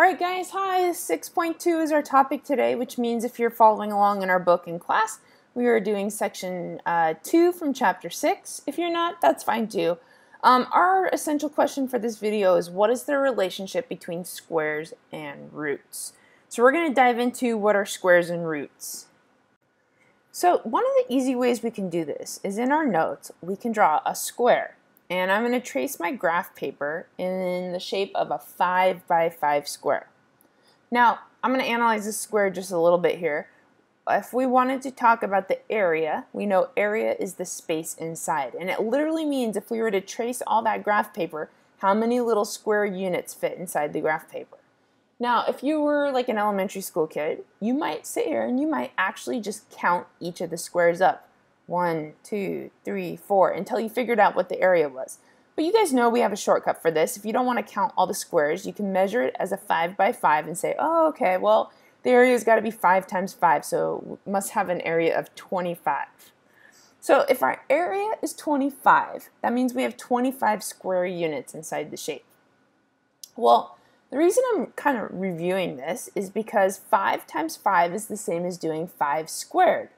Alright guys, hi, 6.2 is our topic today, which means if you're following along in our book in class, we are doing section 2 from chapter 6. If you're not, that's fine too. Our essential question for this video is, what is the relationship between squares and roots? So we're going to dive into what are squares and roots. So one of the easy ways we can do this is in our notes, we can draw a square. And I'm going to trace my graph paper in the shape of a 5 by 5 square. Now, I'm going to analyze this square just a little bit here. If we wanted to talk about the area, we know area is the space inside. And it literally means if we were to trace all that graph paper, how many little square units fit inside the graph paper. Now, if you were like an elementary school kid, you might sit here and you might actually just count each of the squares up. 1, 2, 3, 4, until you figured out what the area was. But you guys know we have a shortcut for this. If you don't want to count all the squares, you can measure it as a 5 by 5 and say, oh, okay, well, the area's got to be 5 times 5, so we must have an area of 25. So if our area is 25, that means we have 25 square units inside the shape. Well, the reason I'm kind of reviewing this is because 5 times 5 is the same as doing 5 squared.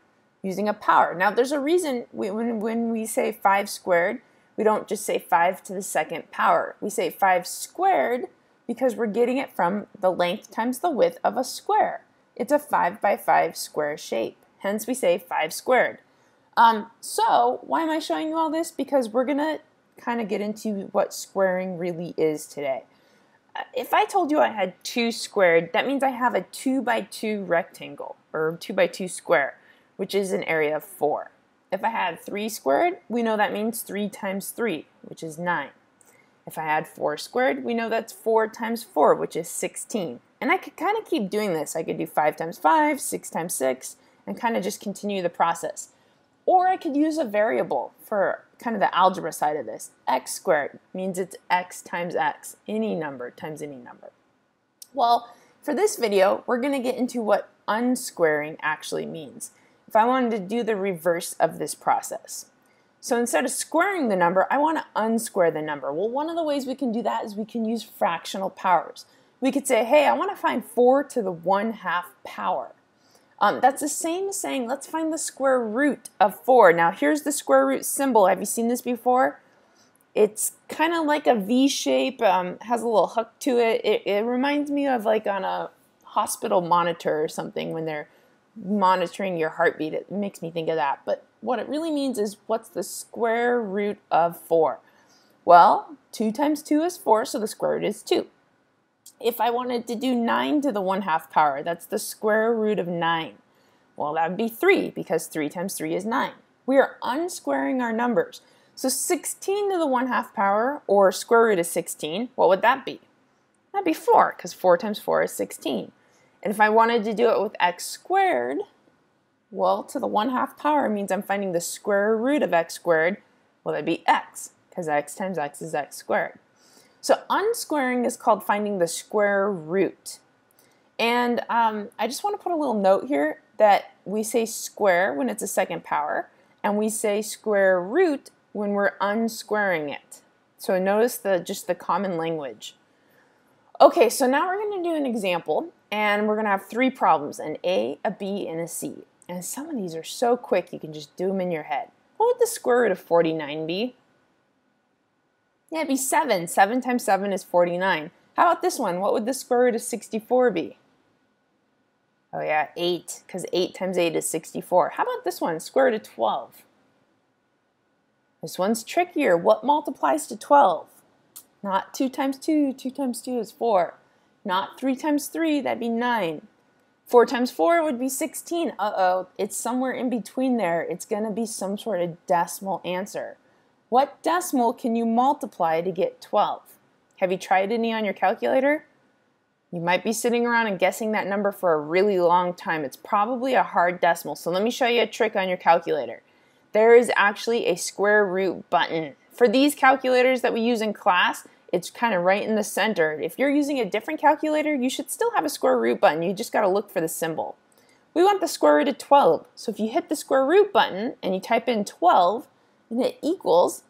Using a power. Now there's a reason when we say 5 squared, we don't just say 5 to the second power. We say 5 squared because we're getting it from the length times the width of a square. It's a 5 by 5 square shape. Hence we say 5 squared. So why am I showing you all this? Because we're going to kind of get into what squaring really is today. If I told you I had 2 squared, that means I have a 2 by 2 rectangle or 2 by 2 square, which is an area of 4. If I had 3 squared, we know that means 3 times 3, which is 9. If I had 4 squared, we know that's 4 times 4, which is 16. And I could kind of keep doing this. I could do 5 times 5, 6 times 6, and kind of just continue the process. Or I could use a variable for kind of the algebra side of this. X squared means it's x times x, any number times any number. Well, for this video, we're going to get into what unsquaring actually means. If I wanted to do the reverse of this process. So instead of squaring the number, I want to unsquare the number. Well, one of the ways we can do that is we can use fractional powers. We could say, hey, I want to find 4 to the 1/2 power. That's the same as saying, let's find the square root of 4. Now, here's the square root symbol. Have you seen this before? It's kind of like a V shape, has a little hook to it. It reminds me of like on a hospital monitor or something when they're monitoring your heartbeat. It makes me think of that. But what it really means is, what's the square root of 4? Well, 2 times 2 is 4, so the square root is 2. If I wanted to do 9 to the 1/2 power, that's the square root of 9. Well, that would be 3, because 3 times 3 is 9. We are unsquaring our numbers. So 16 to the 1/2 power, or square root of 16, what would that be? That'd be 4, because 4 times 4 is 16. And if I wanted to do it with x squared, well, to the 1/2 power means I'm finding the square root of x squared. Well, that'd be x, because x times x is x squared. So unsquaring is called finding the square root. And I just want to put a little note here that we say square when it's a second power, and we say square root when we're unsquaring it. So notice just the common language. Okay, so now we're going to do an example. And we're going to have 3 problems, an A, a B, and a C. And some of these are so quick you can just do them in your head. What would the square root of 49 be? Yeah, it'd be 7. 7 times 7 is 49. How about this one? What would the square root of 64 be? Oh yeah, 8, because 8 times 8 is 64. How about this one? Square root of 12. This one's trickier. What multiplies to 12? Not 2 times 2. 2 times 2 is 4. Not 3 times 3, that'd be 9. 4 times 4 would be 16. Uh-oh, it's somewhere in between there. It's going to be some sort of decimal answer. What decimal can you multiply to get 12? Have you tried any on your calculator? You might be sitting around and guessing that number for a really long time. It's probably a hard decimal. So let me show you a trick on your calculator. There is actually a square root button. For these calculators that we use in class, it's kind of right in the center. If you're using a different calculator, you should still have a square root button. You just got to look for the symbol. We want the square root of 12. So if you hit the square root button and you type in 12 and hit equals,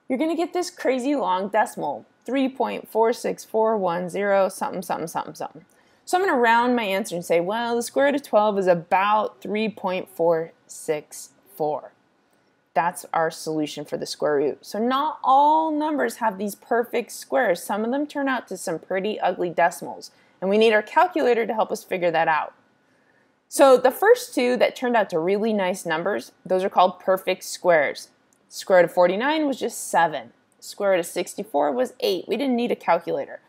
you're going to get this crazy long decimal. 3.46410 something, something, something, something. So I'm going to round my answer and say, well, the square root of 12 is about 3.464. That's our solution for the square root. So not all numbers have these perfect squares. Some of them turn out to some pretty ugly decimals, and we need our calculator to help us figure that out. So the first two that turned out to really nice numbers, those are called perfect squares. Square root of 49 was just 7. Square root of 64 was 8. We didn't need a calculator.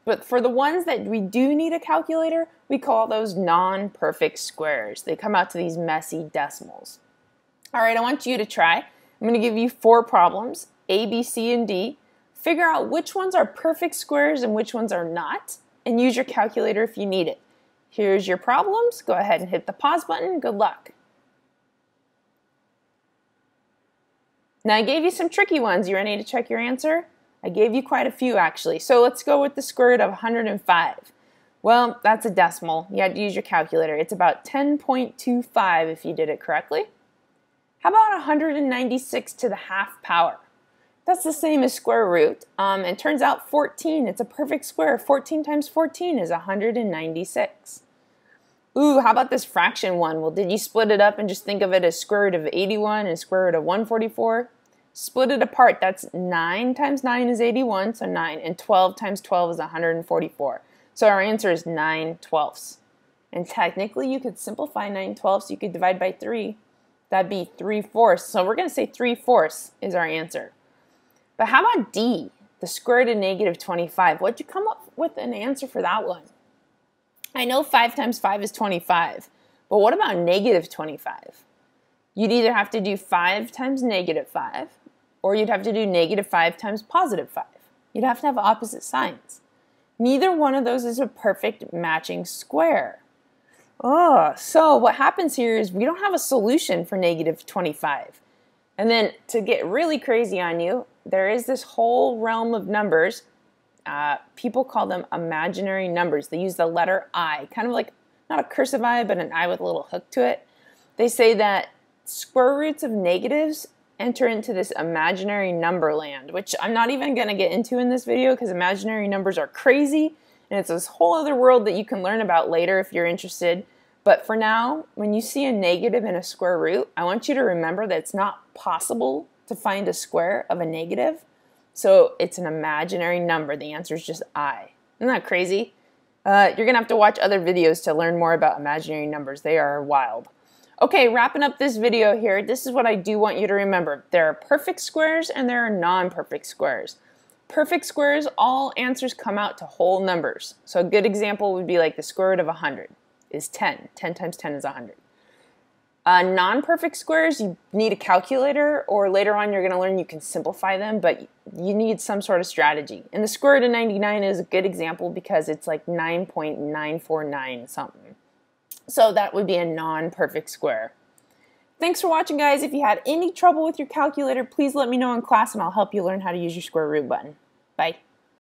But for the ones that we do need a calculator, we call those non-perfect squares. They come out to these messy decimals. All right, I want you to try. I'm going to give you 4 problems, A, B, C, and D. Figure out which ones are perfect squares and which ones are not, and use your calculator if you need it. Here's your problems. Go ahead and hit the pause button. Good luck. Now I gave you some tricky ones. You ready to check your answer? I gave you quite a few actually. So let's go with the square root of 105. Well, that's a decimal. You had to use your calculator. It's about 10.25 if you did it correctly. How about 196 to the half power? That's the same as square root. It turns out 14, it's a perfect square. 14 times 14 is 196. Ooh, how about this fraction one? Well, did you split it up and just think of it as square root of 81 and square root of 144? Split it apart. That's 9 times 9 is 81, so 9. And 12 times 12 is 144. So our answer is 9/12. And technically, you could simplify 9/12, you could divide by 3. That'd be 3/4. So we're going to say 3/4 is our answer. But how about D, the square root of negative 25? What'd you come up with an answer for that one? I know 5 times 5 is 25, but what about negative 25? You'd either have to do 5 times negative 5, or you'd have to do negative 5 times positive 5. You'd have to have opposite signs. Neither one of those is a perfect matching square. Oh, so what happens here is we don't have a solution for negative 25. And then to get really crazy on you, there is this whole realm of numbers. People call them imaginary numbers. They use the letter I, kind of like not a cursive I, but an I with a little hook to it. They say that square roots of negatives enter into this imaginary number land, which I'm not even going to get into in this video because imaginary numbers are crazy, and it's this whole other world that you can learn about later if you're interested. But for now, when you see a negative in a square root, I want you to remember that it's not possible to find a square of a negative. So it's an imaginary number. The answer is just I. Isn't that crazy? You're going to have to watch other videos to learn more about imaginary numbers. They are wild. Okay, wrapping up this video here, this is what I do want you to remember. There are perfect squares and there are non-perfect squares. Perfect squares, all answers come out to whole numbers. So a good example would be like the square root of 100 is 10. 10 times 10 is 100. Non-perfect squares, you need a calculator, or later on you're going to learn you can simplify them, but you need some sort of strategy. And the square root of 99 is a good example because it's like 9.949 something. So that would be a non-perfect square. Thanks for watching, guys. If you had any trouble with your calculator, please let me know in class and I'll help you learn how to use your square root button. Bye.